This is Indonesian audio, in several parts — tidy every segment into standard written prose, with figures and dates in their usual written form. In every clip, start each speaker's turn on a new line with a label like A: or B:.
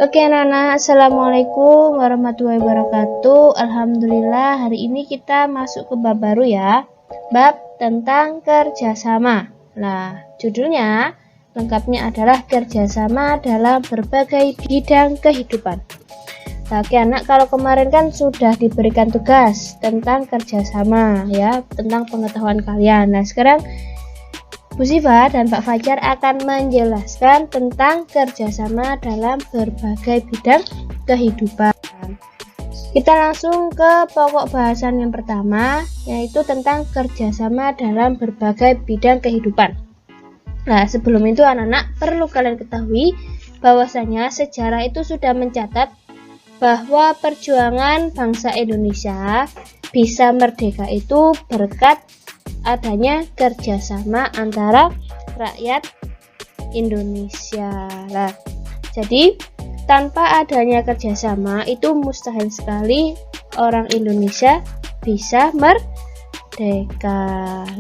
A: Oke anak-anak, Assalamualaikum warahmatullahi wabarakatuh. Alhamdulillah, hari ini kita masuk ke bab baru ya, bab tentang kerjasama. Nah, judulnya lengkapnya adalah kerjasama dalam berbagai bidang kehidupan. Nah, oke anak, kalau kemarin kan sudah diberikan tugas tentang kerjasama ya, tentang pengetahuan kalian. Nah, sekarang Bu Siva dan Pak Fajar akan menjelaskan tentang kerjasama dalam berbagai bidang kehidupan. Kita langsung ke pokok bahasan yang pertama, yaitu tentang kerjasama dalam berbagai bidang kehidupan. Nah, sebelum itu anak-anak perlu kalian ketahui bahwasanya sejarah itu sudah mencatat bahwa perjuangan bangsa Indonesia bisa merdeka itu berkat adanya kerjasama antara rakyat Indonesia. Nah, jadi tanpa adanya kerjasama itu mustahil sekali orang Indonesia bisa merdeka.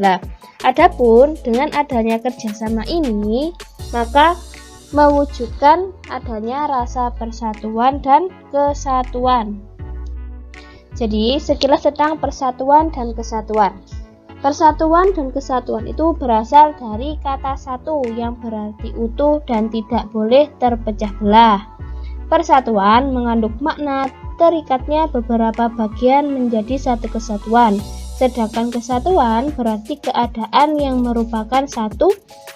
A: Nah, adapun dengan adanya kerjasama ini, maka mewujudkan adanya rasa persatuan dan kesatuan. Jadi, sekilas tentang persatuan dan kesatuan. Persatuan dan kesatuan itu berasal dari kata satu yang berarti utuh dan tidak boleh terpecah belah. Persatuan mengandung makna terikatnya beberapa bagian menjadi satu kesatuan, sedangkan kesatuan berarti keadaan yang merupakan satu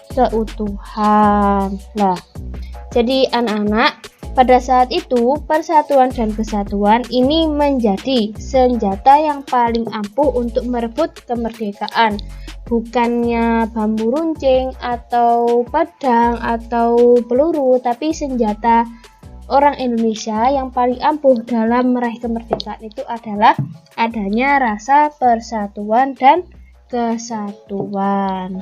A: keutuhan. Nah, jadi anak-anak, pada saat itu, persatuan dan kesatuan ini menjadi senjata yang paling ampuh untuk merebut kemerdekaan. Bukannya bambu runcing atau pedang atau peluru, tapi senjata orang Indonesia yang paling ampuh dalam meraih kemerdekaan itu adalah adanya rasa persatuan dan kesatuan.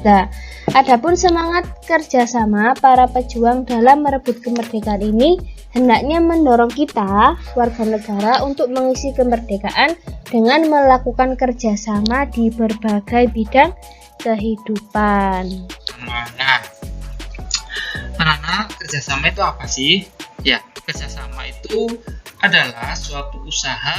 A: Nah, adapun semangat kerjasama para pejuang dalam merebut kemerdekaan ini hendaknya mendorong kita, warga negara, untuk mengisi kemerdekaan dengan melakukan kerjasama di berbagai bidang kehidupan.
B: Nah, kerjasama itu apa sih? Ya, kerjasama itu adalah suatu usaha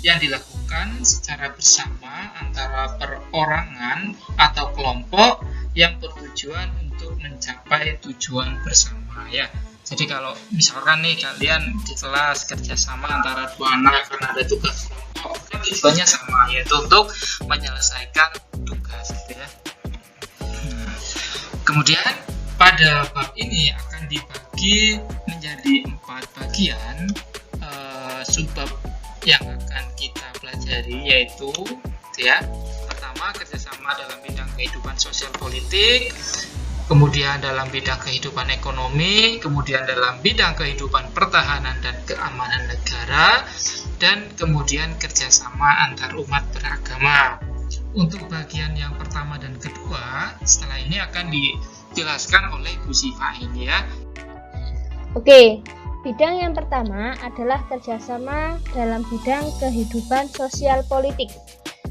B: yang dilakukan secara bersama antara perorangan atau kelompok yang bertujuan untuk mencapai tujuan bersama ya. Jadi kalau misalkan nih kalian di kelas kerjasama antara dua anak karena ada tugas kelompok, kan tujuannya sama, yaitu untuk menyelesaikan tugas gitu ya. Kemudian pada bab ini akan dibagi menjadi 4 bagian subbab yang akan kita pelajari, yaitu ya, pertama kerjasama dalam bidang kehidupan sosial politik, kemudian dalam bidang kehidupan ekonomi, kemudian dalam bidang kehidupan pertahanan dan keamanan negara, dan kemudian kerjasama antar umat beragama. Untuk bagian yang pertama dan kedua setelah ini akan dijelaskan oleh Bu Siva ini ya.
A: Oke. Bidang yang pertama adalah kerjasama dalam bidang kehidupan sosial politik.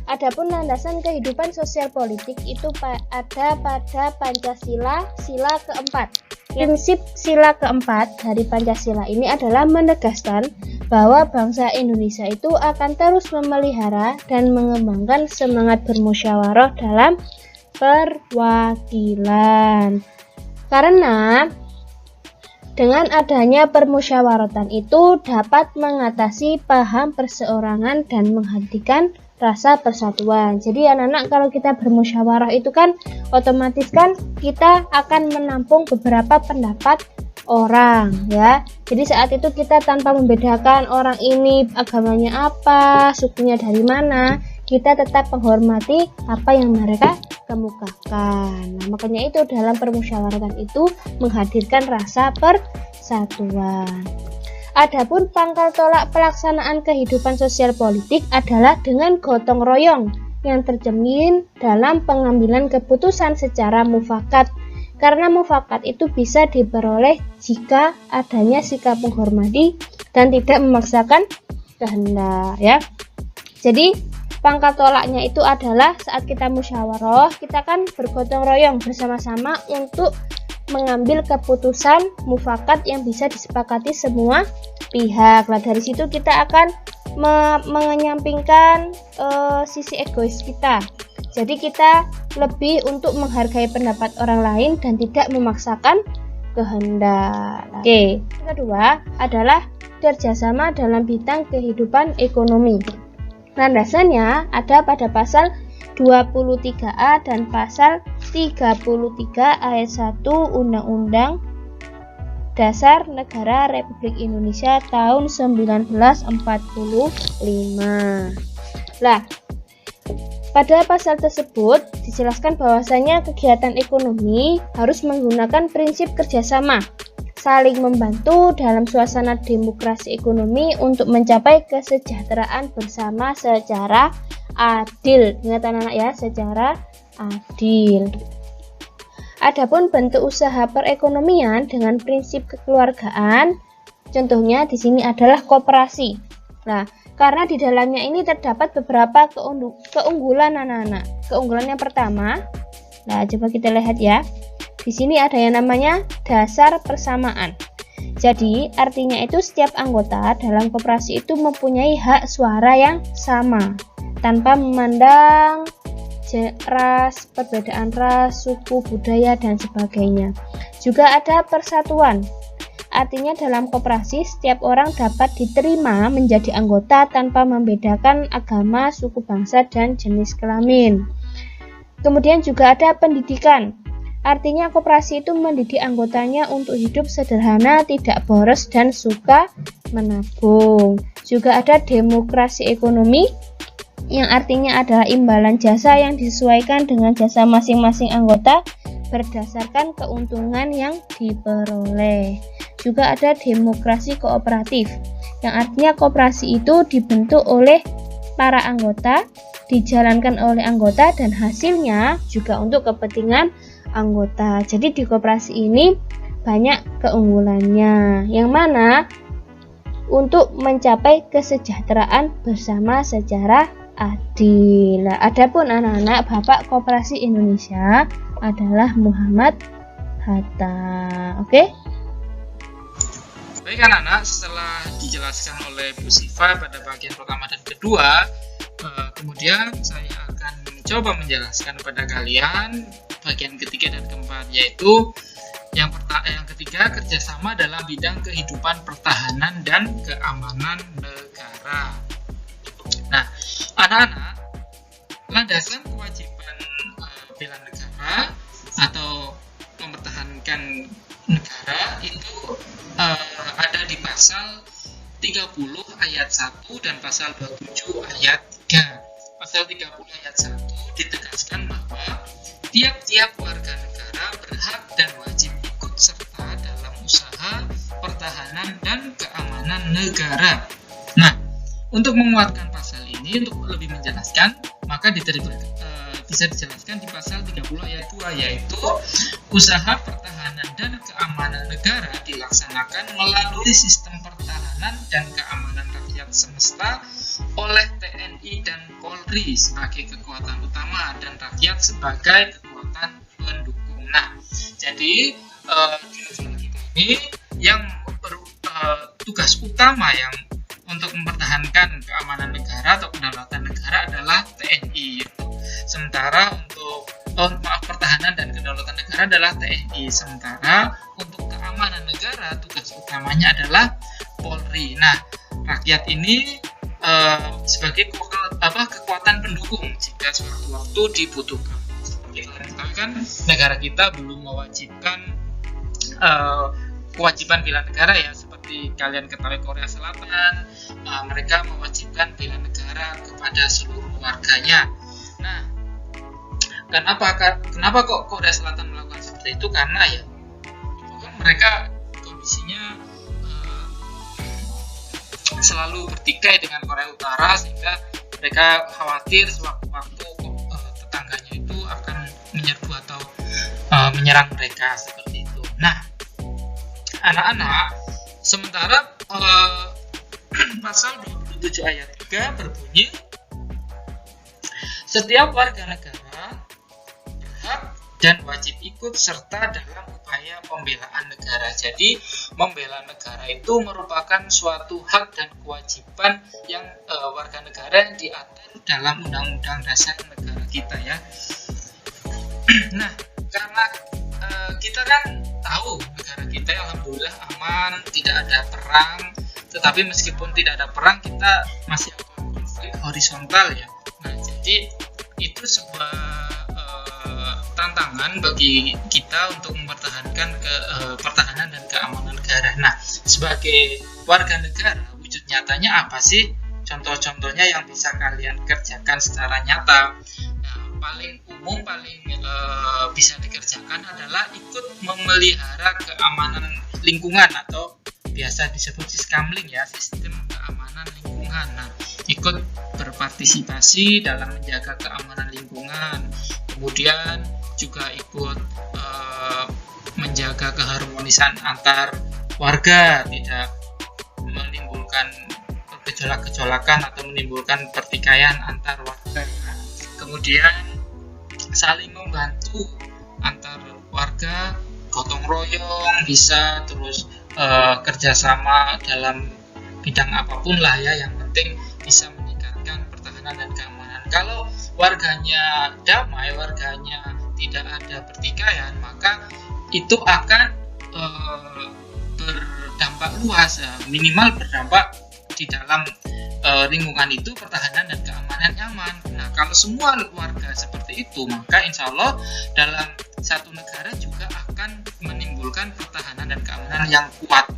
A: Adapun landasan kehidupan sosial politik itu ada pada Pancasila, sila keempat. Prinsip sila keempat dari Pancasila ini adalah menegaskan bahwa bangsa Indonesia itu akan terus memelihara dan mengembangkan semangat bermusyawarah dalam perwakilan. Karena dengan adanya permusyawaratan itu dapat mengatasi paham perseorangan dan menghadirkan rasa persatuan. Jadi anak-anak, kalau kita bermusyawarah itu kan otomatis kan kita akan menampung beberapa pendapat orang ya. Jadi saat itu kita tanpa membedakan orang ini agamanya apa, sukunya dari mana, kita tetap menghormati apa yang mereka kemukakan. Nah, makanya itu dalam permusyawaratan itu menghadirkan rasa persatuan. Adapun pangkal tolak pelaksanaan kehidupan sosial politik adalah dengan gotong royong yang tercermin dalam pengambilan keputusan secara mufakat. Karena mufakat itu bisa diperoleh jika adanya sikap menghormati dan tidak memaksakan kehendak ya. Jadi pangkal tolaknya itu adalah saat kita musyawarah, kita kan bergotong royong bersama-sama untuk mengambil keputusan mufakat yang bisa disepakati semua pihak. Nah, dari situ kita akan menyampingkan sisi egois kita. Jadi kita lebih untuk menghargai pendapat orang lain dan tidak memaksakan kehendak. Oke, yang kedua adalah kerjasama dalam bidang kehidupan ekonomi. Landasannya ada pada pasal 23A dan pasal 33 ayat 1 Undang-Undang Dasar Negara Republik Indonesia tahun 1945. Lah, pada pasal tersebut dijelaskan bahwasanya kegiatan ekonomi harus menggunakan prinsip kerjasama, saling membantu dalam suasana demokrasi ekonomi untuk mencapai kesejahteraan bersama secara adil. Ingat anak-anak ya, secara adil. Adapun bentuk usaha perekonomian dengan prinsip kekeluargaan, contohnya di sini adalah koperasi. Nah, karena di dalamnya ini terdapat beberapa keunggulan anak-anak. Keunggulan yang pertama, nah coba kita lihat ya. Di sini ada yang namanya dasar persamaan. Jadi artinya itu setiap anggota dalam koperasi itu mempunyai hak suara yang sama, tanpa memandang ras, perbedaan ras, suku, budaya, dan sebagainya. Juga ada persatuan. Artinya dalam koperasi setiap orang dapat diterima menjadi anggota tanpa membedakan agama, suku bangsa, dan jenis kelamin. Kemudian juga ada pendidikan. Artinya koperasi itu mendidik anggotanya untuk hidup sederhana, tidak boros, dan suka menabung. Juga ada demokrasi ekonomi, yang artinya adalah imbalan jasa yang disesuaikan dengan jasa masing-masing anggota berdasarkan keuntungan yang diperoleh. Juga ada demokrasi kooperatif, yang artinya koperasi itu dibentuk oleh para anggota, dijalankan oleh anggota, dan hasilnya juga untuk kepentingan anggota. Jadi di koperasi ini banyak keunggulannya, yang mana untuk mencapai kesejahteraan bersama secara adil. Adapun anak-anak, Bapak Koperasi Indonesia adalah Muhammad Hatta. Oke?
B: Baik anak-anak, setelah dijelaskan oleh Bu Siva pada bagian pertama dan kedua, kemudian saya akan mencoba menjelaskan kepada kalian bagian ketiga dan keempat, yaitu yang ketiga, kerjasama dalam bidang kehidupan pertahanan dan keamanan negara. Nah, anak-anak, landasan kewajiban bela negara atau mempertahankan negara itu ada di pasal 30 ayat 1 dan pasal 27 ayat 3. Pasal 30 ayat 1 ditegaskan bahwa tiap-tiap warga negara berhak dan wajib ikut serta dalam usaha pertahanan dan keamanan negara. Nah, untuk menguatkan pasal ini, untuk lebih menjelaskan, maka bisa dijelaskan di pasal 30 ayat 2, yaitu usaha pertahanan dan keamanan negara dilaksanakan melalui sistem pertahanan dan keamanan rakyat semesta oleh TNI dan Polri sebagai kekuatan utama dan rakyat sebagai kekuatan pendukung. Nah, jadi di negara kita ini yang tugas utama yang untuk mempertahankan keamanan negara atau kedaulatan negara adalah TNI. Sementara untuk pertahanan dan kedaulatan negara adalah TNI. Sementara untuk keamanan negara tugas utamanya adalah Polri. Nah, rakyat ini sebagai kekuatan pendukung jika suatu waktu dibutuhkan. Tapi kan negara kita belum mewajibkan kewajiban bela negara ya, seperti kalian ketahui Korea Selatan, mereka mewajibkan bela negara kepada seluruh warganya. Nah, kenapa kok Korea Selatan melakukan seperti itu? Karena ya itu kan mereka kondisinya selalu bertikai dengan Korea Utara, sehingga mereka khawatir sewaktu-waktu tetangganya itu akan menyerbu atau menyerang mereka seperti itu. Nah, anak-anak, sementara pasal 27 ayat 3 berbunyi, setiap warga negara berhak dan wajib ikut serta dalam upaya pembelaan negara. Jadi membela negara itu merupakan suatu hak dan kewajiban yang warga negara yang diatur dalam Undang-Undang Dasar negara kita ya. Nah, karena kita kan tahu negara kita alhamdulillah aman, tidak ada perang. Tetapi meskipun tidak ada perang, kita masih ada konflik horizontal ya. Nah, jadi itu sebuah tantangan bagi kita untuk mempertahankan pertahanan dan keamanan negara. Nah, sebagai warga negara, wujud nyatanya apa sih? Contoh-contohnya yang bisa kalian kerjakan secara nyata. Nah, paling umum, paling bisa dikerjakan adalah ikut memelihara keamanan lingkungan atau biasa disebut Siskamling ya, sistem keamanan lingkungan. Nah, ikut berpartisipasi dalam menjaga keamanan lingkungan, kemudian juga ikut menjaga keharmonisan antar warga, tidak menimbulkan gejolak-gejolakan atau menimbulkan pertikaian antar warga. Kemudian saling membantu antar warga, gotong royong bisa, terus kerjasama dalam bidang apapun lah ya, yang penting bisa meningkatkan pertahanan dan keamanan. Kalau warganya damai, warganya tidak ada pertikaian, maka itu akan berdampak luas, minimal berdampak di dalam lingkungan itu pertahanan dan keamanan nyaman. Nah, kalau semua warga seperti itu, maka insya Allah dalam satu negara juga akan menimbulkan pertahanan dan keamanan yang kuat.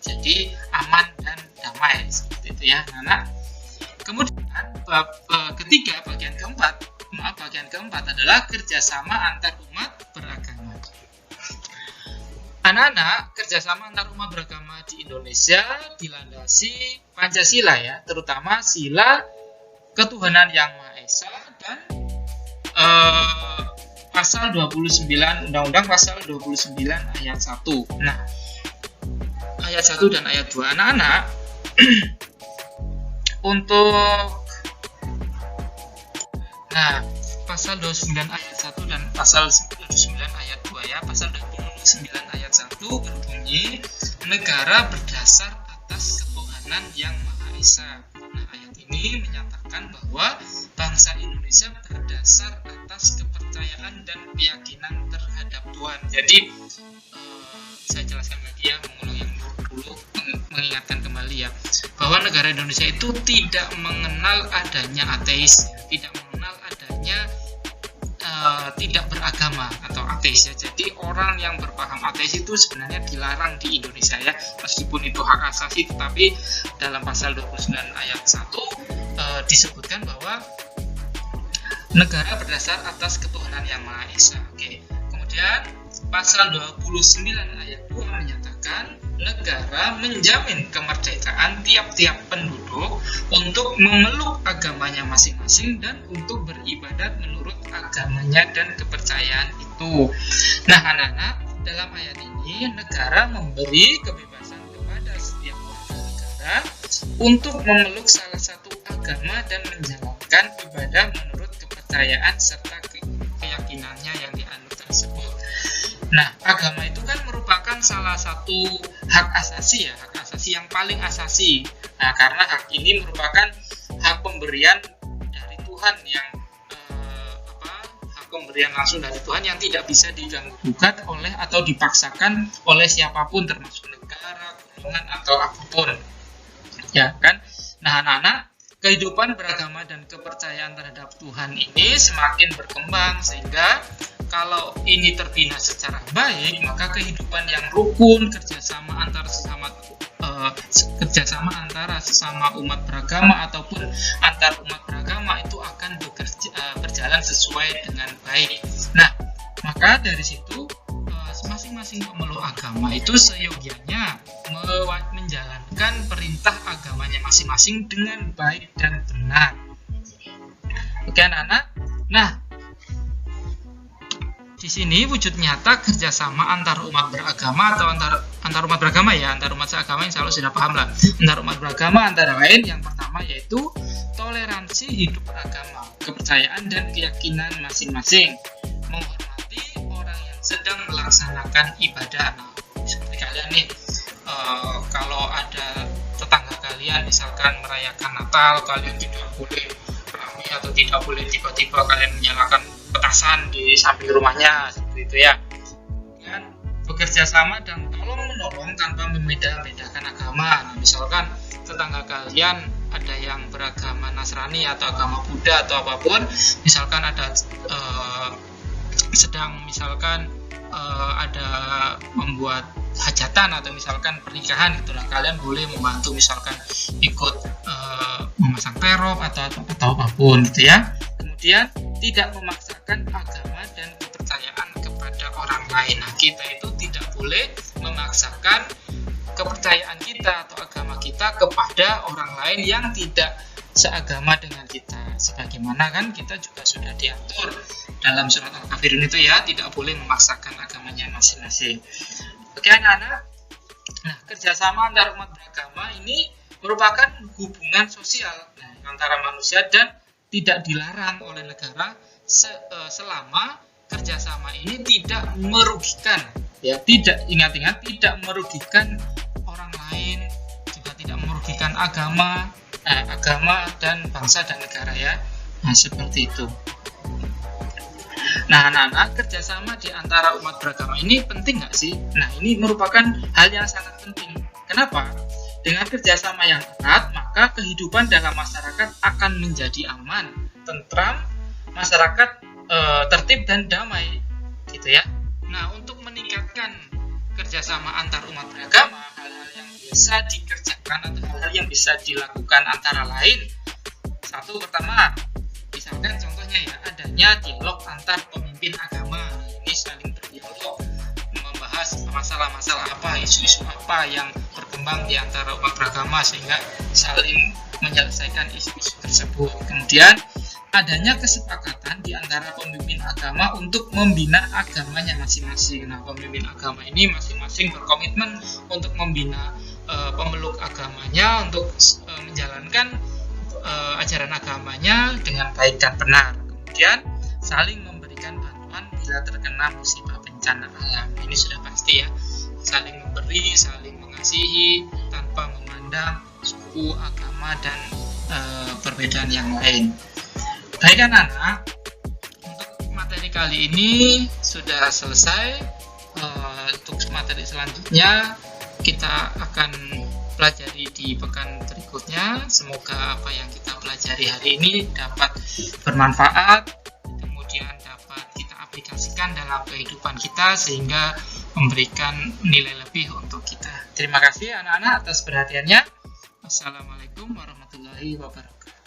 B: Jadi aman dan damai seperti itu ya, anak. Kemudian bagian keempat adalah kerjasama antar umat beragama. Anak-anak, kerjasama antar umat beragama di Indonesia dilandasi Pancasila ya, terutama sila ketuhanan yang Maha Esa dan pasal 29 Undang-Undang pasal 29 ayat 1. Nah, ayat 1 dan ayat 2. Anak-anak, untuk pasal 29 ayat 1 dan pasal 29 ayat 2 ya. Pasal 29 ayat 1 berbunyi, negara berdasar atas ketuhanan yang Maha Esa. Nah, ayat ini menyatakan bahwa bangsa Indonesia berdasar atas kepercayaan dan keyakinan terhadap Tuhan. Jadi saya jelaskan lagi ya, mengulang yang dulu, mengingatkan kembali ya, bahwa negara Indonesia itu tidak mengenal adanya ateis, tidak mengenal adanya tidak beragama atau ateis ya. Jadi orang yang berpaham ateis itu sebenarnya dilarang di Indonesia ya, meskipun itu hak asasi, tetapi dalam pasal 29 ayat 1 disebutkan bahwa negara berdasar atas ketuhanan yang Maha Esa. Oke. Kemudian pasal 29 ayat 2 menyatakan negara menjamin kemerdekaan tiap-tiap penduduk untuk memeluk agamanya masing-masing dan untuk beribadat menurut agamanya dan kepercayaan itu. Nah, anak-anak, dalam ayat ini negara memberi kebebasan kepada setiap warga negara untuk memeluk salah satu agama dan menjalankan ibadah menurut kepercayaan serta keyakinannya yang dianut tersebut. Nah, agama itu kan merupakan salah satu hak asasi ya, hak asasi yang paling asasi. Nah, karena hak ini merupakan hak pemberian dari Tuhan yang hak pemberian langsung dari Tuhan yang tidak bisa diganggu gugat oleh atau dipaksakan oleh siapapun, termasuk negara, golongan atau apapun. Ya kan? Nah, anak-anak, kehidupan beragama dan kepercayaan terhadap Tuhan ini semakin berkembang, sehingga kalau ini terbina secara baik, maka kehidupan yang rukun, kerjasama antara sesama umat beragama ataupun antar umat beragama itu akan berjalan sesuai dengan baik. Nah, maka dari situ masing-masing pemeluk agama itu seyogianya menjalankan perintah agamanya masing-masing dengan baik dan benar. Oke, anak-anak. Nah, di sini wujud nyata kerjasama antar umat beragama atau antar umat beragama ya, antar umat seagama, insya Allah sudah paham lah. Antar umat beragama antara lain yang pertama yaitu toleransi hidup beragama, kepercayaan dan keyakinan masing-masing, menghormati sedang melaksanakan ibadah. Nah, seperti kalian nih, kalau ada tetangga kalian misalkan merayakan Natal, kalian tidak boleh ramai atau tidak boleh tiba-tiba kalian menyalakan petasan di samping rumahnya, seperti itu ya. Kemudian bekerja sama dan tolong menolong tanpa membeda-bedakan agama. Nah, misalkan tetangga kalian ada yang beragama Nasrani atau agama Buddha atau apapun, misalkan ada sedang misalkan ada membuat hajatan atau misalkan pernikahan gitu, nah kalian boleh membantu misalkan ikut memasang terop atau apapun gitu ya. Kemudian tidak memaksakan agama dan kepercayaan kepada orang lain. Nah, kita itu tidak boleh memaksakan kepercayaan kita atau agama kita kepada orang lain yang tidak seagama dengan kita. Sebagaimana kan kita juga sudah diatur dalam surat Al-Kafirun itu ya, tidak boleh memaksakan agamanya masing-masing. Oke anak-anak, nah kerjasama antar umat beragama ini merupakan hubungan sosial antara manusia dan tidak dilarang oleh negara selama kerjasama ini tidak merugikan, ya tidak, ingat-ingat, tidak merugikan orang lain, juga tidak merugikan agama dan bangsa dan negara ya. Nah seperti itu. Nah anak-anak, kerjasama di antara umat beragama ini penting nggak sih? Nah ini merupakan hal yang sangat penting. Kenapa? Dengan kerjasama yang erat, maka kehidupan dalam masyarakat akan menjadi aman, tentram, masyarakat tertib dan damai, gitu ya. Nah untuk meningkatkan kerjasama antar umat beragama, hal-hal yang bisa dikerjakan atau hal-hal yang bisa dilakukan antara lain, satu, pertama, misalkan contohnya ya, adanya dialog antar pemimpin agama. Ini saling berdialog, membahas masalah-masalah apa, isu-isu apa yang berkembang di antara umat beragama sehingga saling menyelesaikan isu-isu tersebut. Kemudian adanya kesepakatan di antara pemimpin agama untuk membina agamanya masing-masing. Nah, pemimpin agama ini masing-masing berkomitmen untuk membina pemeluk agamanya untuk menjalankan ajaran agamanya dengan baik dan benar. Kemudian saling memberikan bantuan bila terkena musibah bencana alam. Ini sudah pasti ya, saling memberi, saling mengasihi tanpa memandang suku, agama dan perbedaan yang lain. Baik anak-anak, untuk materi kali ini sudah selesai. Untuk materi selanjutnya kita akan pelajari di pekan berikutnya. Semoga apa yang kita pelajari hari ini dapat bermanfaat, kemudian dapat kita aplikasikan dalam kehidupan kita sehingga memberikan nilai lebih untuk kita. Terima kasih anak-anak atas perhatiannya. Wassalamualaikum warahmatullahi wabarakatuh.